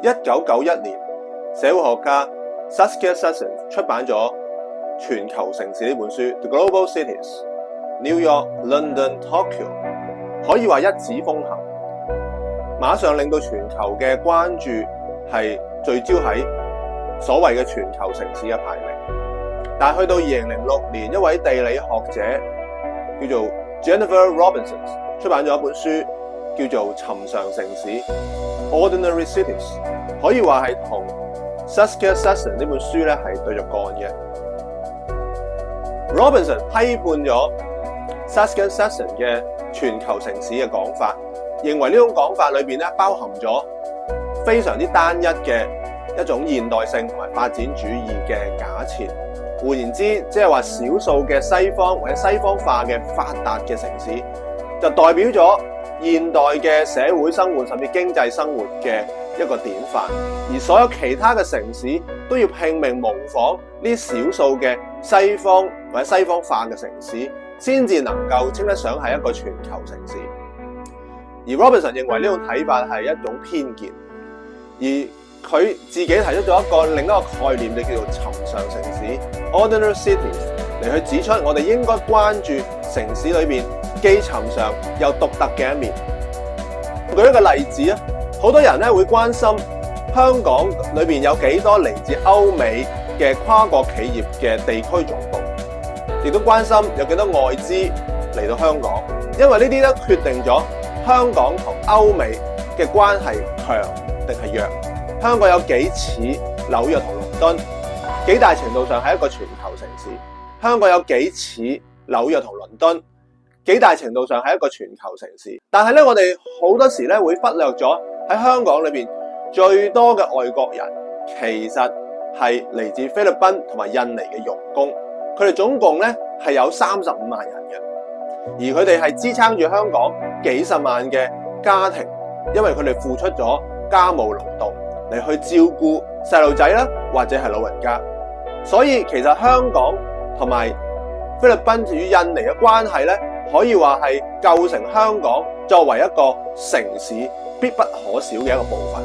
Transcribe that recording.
1991年，社會學家 Saskia Sassen 出版咗《全球城市》呢本書 The Global Cities New York, London, Tokyo 可以話一紙風行，馬上令到全球嘅關注係聚焦喺所謂嘅全球城市嘅排名。但係去到2006年，一位地理學者叫做 Jennifer Robinson 出版咗一本書叫做《尋常城市》Ordinary Cities， 可以話係同 Saskia Sassen 呢本書咧係對着幹嘅。Robinson 批判咗 Saskia Sassen 嘅全球城市嘅講法，認為呢種講法裏邊咧包含咗非常之單一嘅一種現代性同埋發展主義嘅假設。換言之，即係話少數嘅西方或者西方化嘅發達嘅城市，就代表咗現代嘅社會生活甚至經濟生活嘅一個典範，而所有其他嘅城市都要拼命模仿呢少數嘅西方或者西方化嘅城市，先至能夠稱得上係一個全球城市。而 Robinson 認為呢種睇法係一種偏見，而佢自己提出咗另一個概念，就叫做尋常城市 Ordinary Cities， 嚟去指出我哋應該關注城市裏邊既尋常又獨特嘅一面。舉一個例子啊，好多人咧會關心香港裏邊有幾多嚟自歐美嘅跨國企業嘅地區總部，亦都關心有幾多外資嚟到香港，因為呢啲都決定咗香港同歐美嘅關係強定係弱。香港有幾似紐約同倫敦，幾大程度上係一個全球城市。香港有幾似紐約同倫敦，幾大程度上係一個全球城市。但係咧，我哋好多時咧會忽略咗喺香港裏邊最多嘅外國人，其實係嚟自菲律賓同埋印尼嘅傭工。佢哋總共咧係有35萬人嘅，而佢哋係支撐住香港幾十萬嘅家庭，因為佢哋付出咗家務勞動嚟去照顧細路仔啦，或者係老人家。所以其實香港同埋菲律賓與印尼嘅關係咧，可以話係構成香港作為一個城市必不可少嘅一個部分。